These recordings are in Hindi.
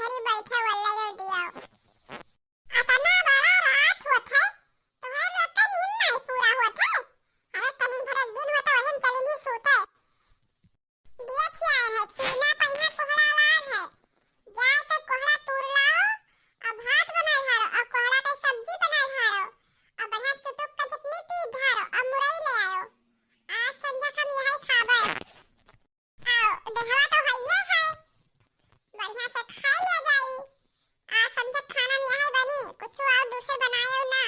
घरी बैठे वल्ला जल्दी आओ। अतना बड़ा रात होत है तो हम लोग का नींद नहीं पूरा होत है। अरे तनी भर दिन होता वहन चली नहीं सोते। देखिए है टीना पहिया कोहड़ा लाल है। जाए तो कोहड़ा तोड़ लाओ और भात बनाए हारो और कोहड़ा पे सब्जी बनाए हारो और बढ़िया चुटुक का चटनी पी धारो और मुरई ले आयो। आज संध्या हम यही खाबे। आओ देहवा तो हइये है। बढ़िया से खा ले जाई। आज संध्या खाना में यही बनी कुछ और दूसरे बनायो ना।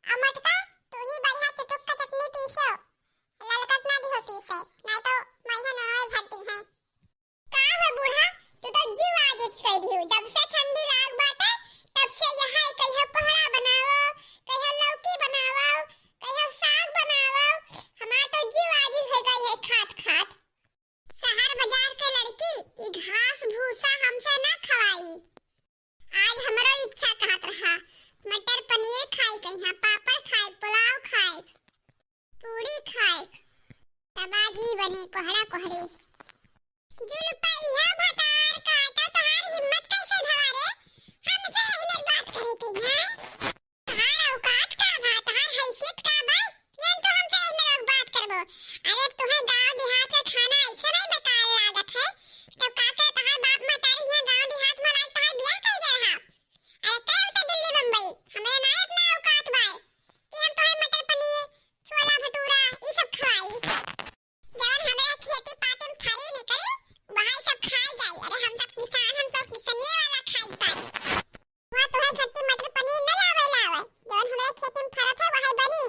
और मटका तू ही बढ़िया चुटुक का चटनी पीसो। ललकत ना दी हो पीसे नहीं तो मैया नय भरती है। का है बूढ़ा तू तो जीव आजिज कर दियो। जब से ठंडी लाग बाटे तब से यहाँ कहियो कोहड़ा बनावो कहियो लौकी बनावो कहियो साग बनावो। हमार तो जीव आजिज हो गई है खात खात। शहर बाजार के लड़की ई घास भूसा हमसे ना खवाई। आज हमरो इच्छा कहत रहा मटर पनीर खाई कहिया पापड़ खाए पुलाव खाए पूरी खाए तबाजी बनी कोहड़ा कोहड़ी। जुलपैया भटार काटा तहार हिम्मत कैसे भवारे हमसे इने बात करे के हैं। तहार औकात का बा तहार हैसियत का बा जन तो हमसे इने बात करबो। अरे तुम्हें गांव देहात का खाना ऐसा नहीं बेकार लागत है तब का करे तहार बाप मतारी यहाँ गांव देहात में लाई तहार बियाह कर दे रहा। अरे कल तो दिल्ली बम्बई हमरे ना इतना औकात बा कि हम तुम्हें मटर पनीर छोला भटूरा ये सब खवाई। जवन हमरा खेती पाती में खरी नहीं करी वहां सब खाई जाई। अरे हम सब किसान हम तो किसनिए वाला खाई पाई। वहां तुम्हें खट्टी मटर पनीर न लावे जवन हमरा खेती में फरत है वही बनी।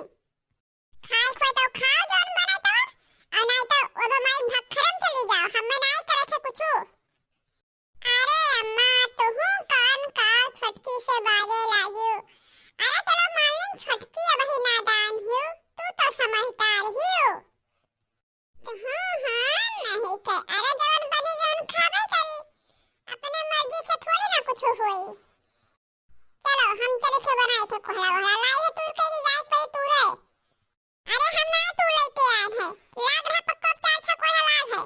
खाए खोए तो खाओ जवन बने तो और नहीं तो ओबे माई भखरम चली जाओ हमें नहीं करे के कुछ। अरे अम्मा तुहू कान का छटकी से बाजे लागियो। अरे चलो मान ली छटकी अब ही नादान हियो तू तो समझदार हियो। नहीं के अरे जवन बनी जवन खाबे करी अपने मर्जी से थोड़ी ना कुछ होई। चलो हम चले के बनाए थे कोहड़ा वहड़ा लाई है तू के लिए जाए पे तू रे। अरे हम नहीं तू लेके आए हैं लाग रहा पक्का 400 कोहड़ा लाग है।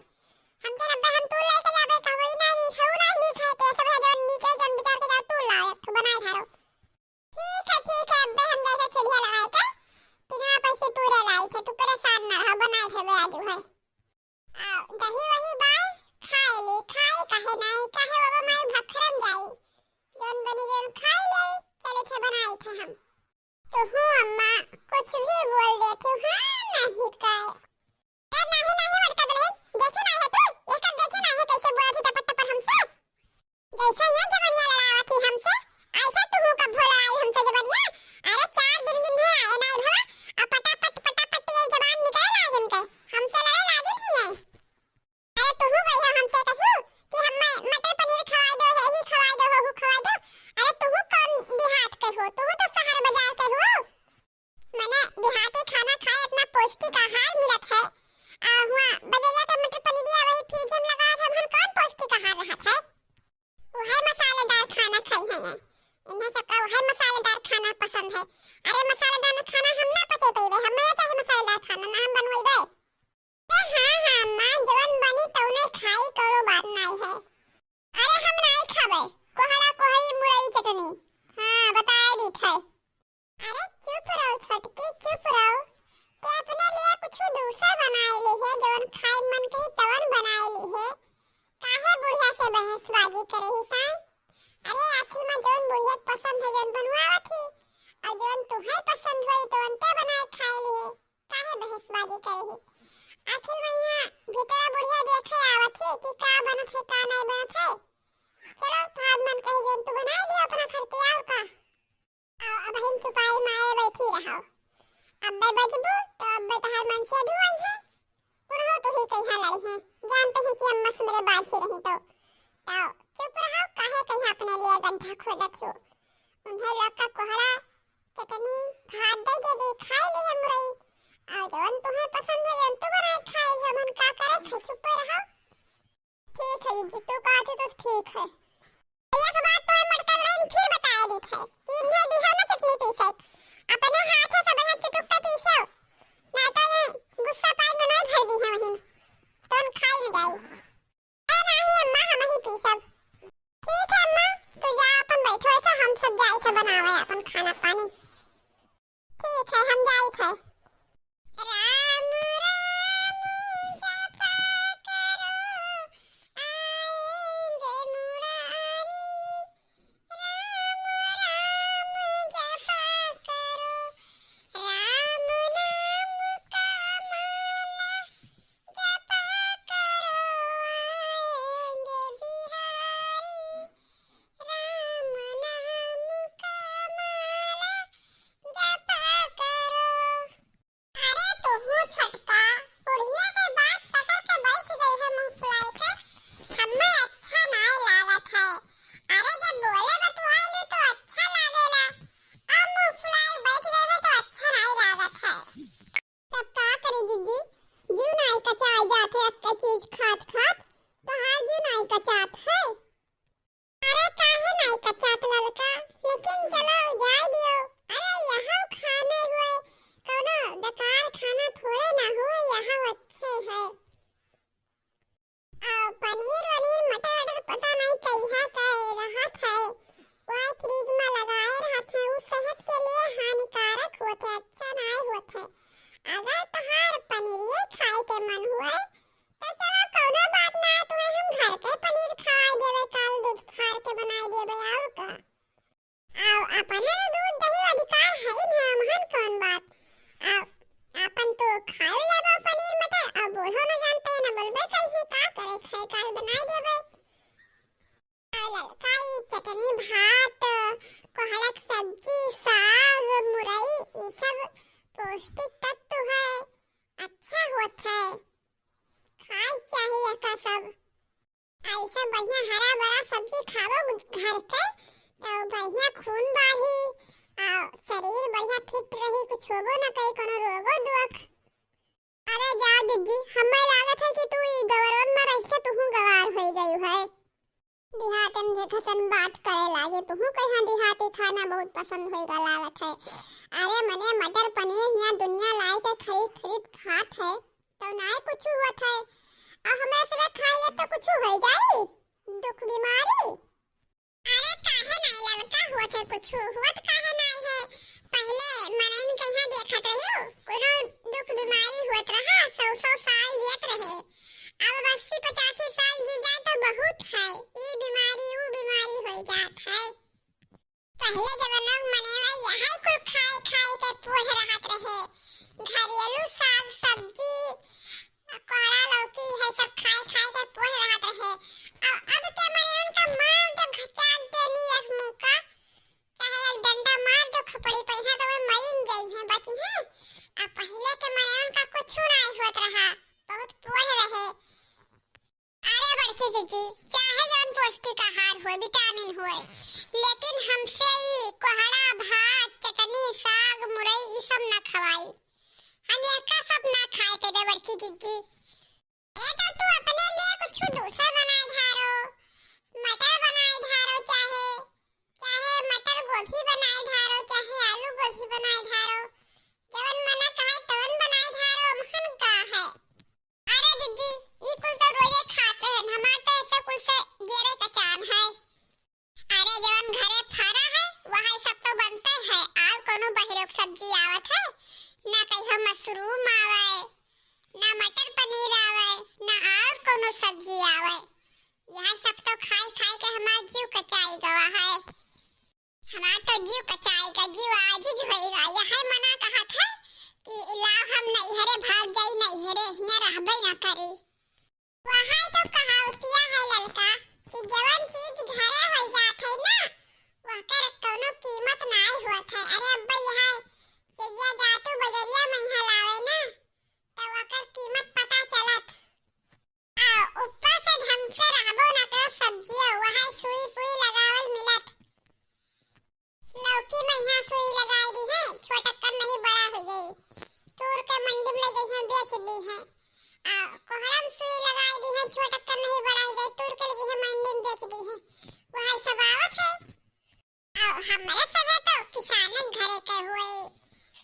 हम के नब्बे हम तू लेके जाबे का वही ना नहीं खाऊ ना नहीं खाते सब है जवन नहीं कहे जन विचार के जा तू लाओ तू बनाए थारो। ठीक है अब्बे हम जैसे चिड़िया लगाए का तिना पैसे तू रे लाई थे तू परेशान ना हो बनाए थे बे आजू है। आओ दही वही बाय खाए ले खाए काहे नहीं काहे बाबा माई भखरम जाई जन बनी जन खाए ले चले थे बनाए थे हम। तो हूँ अम्मा कुछ भी बोल देती हूँ नहीं का। ए नहीं मटका दुल्हन देखी नहीं है तू इसका देखी नहीं है कैसे बोला थी टपट टपट हमसे जैसा ये जवनिया लड़ावा थी हमसे ऐसा तू का भोला आई हमसे जवनिया। अरे 4 दिन है आए नहीं भोला और पटापट ये जबान निकल लागिन के हमसे लड़े लागिन ही है। अरे तू गई हो हमसे कहू कि हम मटर पनीर खवाई दो है ही खवाई दो हो खवाई दो। अरे तू कौन देहात के हो तू तो शहर बाजार के हो। मैंने देहाती खाना खाए इतना पौष्टिक आहार मिलत है। हुआ बजैया का मटर पनीर या वही फ्रिज में लगा था हम कौन पौष्टिक आहार रहत है। वो है मसालेदार खाना खाई है इन्हें सबका वो है मसालेदार खाना पसंद है। अरे मसालेदार खाना हम ना पचे पईबे हमें चाहिए मसालेदार खाना ना हम बनवाइबे। हाँ मां जवन बनी तौने खाई करो बात नहीं है। अरे हम नहीं खाबे कोहड़ा कोहड़ी मुरई चटनी हाँ बताए दी थे। अरे चुप रहो छटकी चुप रहो ते अपने लिए कुछ दूसरा बनाए ली है जवन खाए मन कही तवन बनाए ली है। काहे बुढ़िया से बहसबाजी करे ही साई। अरे आखिर में जवन बुढ़िया पसंद है जवन बनवावा थी और जवन तुम्हें पसंद हुई तो अंते बनाए खाए ली है काहे बहसबाजी करे ही। आखिर में यहाँ भीतर बुढ़िया देखे आवत थी कि का बनत है का नहीं बनत है। चलो भाद मन कही जवन तू बनाए लियो अपना खर्चे आओ का। आओ अब हम चुपाई माए बैठी रहो। अब्बे बजबू तो अब्बे तहार मन से धुआई है पुरहो तो ही कहिया लड़ी है जानते हैं कि अम्मा से मेरे बाजी रही तो। आओ चुप रहो काहे कहिया अपने लिए गड्ढा खोदत हो। उन्हें लोग का कोहड़ा चटनी भात दे खाए ले हम रही और जवन तुम्हें पसंद है जवन तू बनाए खाए हम का करे चुप रहो। ठीक है जी तू कहा थे तो ठीक है। एक बात तो मटका दुल्हन फिर बताए दी थे कि इन्हें दिहो ना चटनी पीसे अपने हाथ से सब यहाँ चुटुक पे पीसो ना तो ये गुस्सा पाई में नहीं भर दी है वहीं तो हम खाई न जाई। ए नहीं अम्मा हम ही पीसब। ठीक है कैसे बनावे अपन खाना पानी। ठीक है हम जाई थे। राम राम जपा करो आएंगे मुरारी, राम राम जपा करो राम नाम का माला जपा करो आएंगे बिहारी, राम नाम का माला जपा करो। अरे तो हूँ छटका बुढ़िया के बात पकड़ के बैठ गई है मुंह फुलाई थे। हमें अच्छा नहीं लागत है। अरे जब बोले बतवाइलू तो अच्छा लागेला, अब मुंह फुलाई बैठ गई है तो अच्छा नहीं लागत है। तब का करी दीदी, जीव नहीं कचाई जात है अक्का चीज खात खात, तो हाँ जीव नहीं कचात है। अरे काहे नहीं कचात ललका, लेकिन चलो जाए दियो। अरे यहाँ खाने हुए कोनो बेकार खाना थोड़े ना हो, यहाँ अच्छे है। पनीर वनीर मटर वटर पता नहीं कहाँ कह रहत है, वह फ्रिज में लगाए रहत है, वो सेहत के लिए हानिकारक होते, अच्छा नहीं होते। अगर तहार पनीर खाए के मन हुए तो चलो कोनो बात ना, तुम्हें हम घर के पनीर खवाई देवे, कल दूध फाड़ के बनाई देवे और का। अपने दूध दही अधिकार है ही नहीं, हमहन कौन बात। अपन तो खाओ जाबो पनीर मटर, अब बूढ़ो न जानते न बोलबे कैसे का करे, खाए काल बनाई देबे। ललकाई चटनी भात कोहड़क सब्जी साग मुरई ये सब पौष्टिक तत्व है, अच्छा होता है, खाए चाहिए का सब। ऐसा बढ़िया हरा भरा सब्जी खाओ घर के तो बढ़िया खून बढ़ी और शरीर बढ़िया फिट रही, कुछ होबो न कहीं कोनो रोगो दुख। अरे जाओ दीदी, हमें लागत है कि तू गवरवन में रह के तू गवार हो गई है। देहातन देखसन बात करे लागे, तू कहाँ देहाती खाना बहुत पसंद होएगा लागत है। अरे मने मटर पनीर यहाँ दुनिया लाए के खरीद खरीद खात है तो ना कुछ हुआ है, और हमें सिर्फ खाए तो कुछ हो जाए दुख बीमारी। अरे काहे नहीं ललका होत है, कुछ होत काहे नहीं है। पहले मनइन कहाँ देखत रहियो कोनो दुख बीमारी होत रहा, 100 साल जियत रहे, अब 80-85 साल जी जाए तो बहुत है, ये बीमारी वो बीमारी हो जात है। पहले जमाना में मने यही कुल खाए खाए के पोढ़ रहत रहे, घरेलू साग सब्जी कोहड़ा लौकी है सब खाए खाए के पोढ़ रहत रहे। अब के मने उनका मार दो घचात देनी एक मुंह का, चाहे एक डंडा मार दो खपड़ी पहिया तो वो मरीन गई है बची है। अब पहले के मने उनका कुछ नहीं होत रहा, बहुत पोढ़ रहे। अरे बड़की दीदी, चाहे जौन पौष्टिक आहार हो विटामिन हो, लेकिन हमसे ही कोहड़ा भात चटनी साग मुरई ये सब ना खवाई, हम ये का सब ना खाए पे दे बड़की दीदी। अरे तो तू अपने लिए कुछ दूसरा बनाए धारो, मटर बनाए धारो, चाहे मटर गोभी बनाए धारो, चाहे आलू गोभी बनाए धारो, जवन मना कहे तवन बनाए धारो, हमहन का है। अरे दीदी ई कुल तो रोजे खाते हैं, हमार तो ऐसे कुल से गेरे का चान है। अरे जवन घरे फरा है वही सब तो बनते हैं, और कोनो बहिरोक सब्जी आवत है ना, कहियो मशरूम आवे ना मटर पनीर आवे ना और कोनो सब्जी आवे, यह सब तो खाए खाए के हमार जीव कचाई गवा है। हमार तो जीव कचाएगा, जीव आजिज होएगा। यह मना कहा था कि लाओ हम नैहरे भाग जाई, नैहरे हियां रहबे ना करी। वहां तो कहावतिया है ललका कि जवन चीज घरे हो जात है ना वकर कोनो कीमत नहीं होत है। अरे अब्बा यहाँ चलिया जातू बजरिया में यहाँ लावे ना तो वकर कीमत पता चलत, ऊपर से ढंग से रहबो ना तो सब्जियों वहां सुई पुई लगावल मिलत। लौकी में यहाँ सुई लगाई दी है, छोटक्कन नहीं बड़ा हो गई, तूर के मंडी में ले गई है बेच दी है। कोहड़ा में सुई लगाई दी है, छोटक्कन नहीं बड़ा हो गई, तूर के लगी है मंडी में बेच दी है, वही सब आवत है। हमारे सब तो किसाने घरे के हुए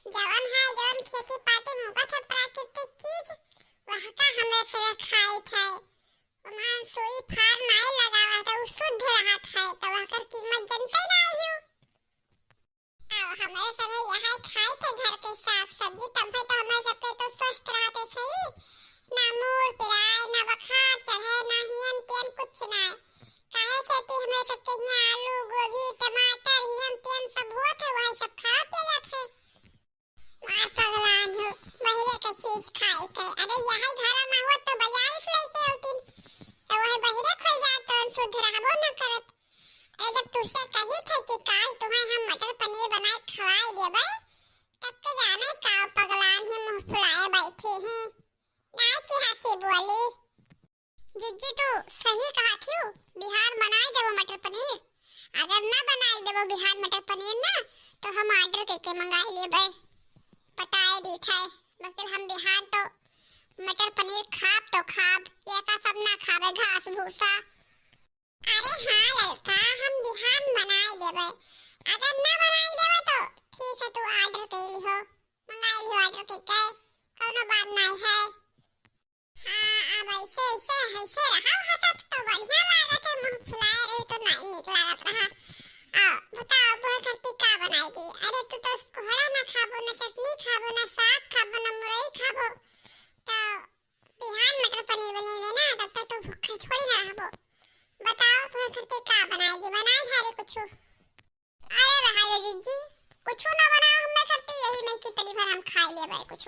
जवन है, जवन खेती पाती में होगा था प्राकृतिक चीज वह का हमें सब खाई थे, वहाँ सुई फार नहीं लगावा था, वो शुद्ध रहा था, तो वह कर कीमत जनते नहीं हो। से कही थे कि काल तुम्हें हम मटर पनीर बनाए खवाए देबे, तब के जाने का पगलान ही मुंह फुलाए बैठे हैं। नाई की हंसी बोली, जिज्जी तू सही कहा थी, बिहार बनाए देबो मटर पनीर। अगर ना बनाए देबो बिहार मटर पनीर ना तो हम ऑर्डर करके मंगाए लेबे। पटाए दी थे लेकिन हम बिहार तो मटर पनीर खाब तो खाब, ये का सब ना खावे घास भूसा। अरे हाँ लड़का, हम बिहार बनाए देबे, अगर ना बनाए देबे तो ठीक है, तू ऑर्डर कर लिहो, मंगाई लिहो ऑर्डर करके, कोनो बात नहीं है। हाँ अब ऐसे ऐसे रहा हसत तो बढ़िया लागत है, मुंह फुलाए रही तो नहीं नीक लागत रहा। बताओ तोहर खातिर का बनाई दी? अरे तू तो कोहड़ा ना खाबो, ना चटनी खाबो, ना साग खाबो, ना मुरई खाबो, तो बिहार मटर पनीर बनेबे ना तब तक तो भूखे थोड़ी ना रहबो। बताओ तोहर खातिर का बनाई दी? बनाई थारे कुछ? अरे रहा जिज्जी, कुछ ना बनाओ हमें खातिर, यही में कितनी बार हम खा लेबे कुछ।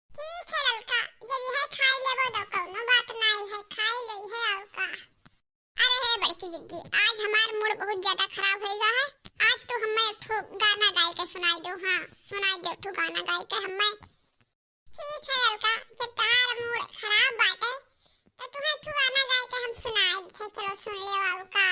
ठीक है लड़का, जब यह खाई लेबो तो कोनो बात नहीं है, खाई लई है और का। अरे हे बड़की जिज्जी, आज हमार मूड बहुत ज्यादा खराब हो गया है। आज तो हमें एक ठो गाना गाय के सुनाई दो। हाँ सुनाई दो ठो गाना गाय के हमें। ठीक है लड़का, जब तुम्हारा मूड खराब बाटे तो तुम्हें ठो गाना गाय के हम सुनाए थे, चलो सुन ले का।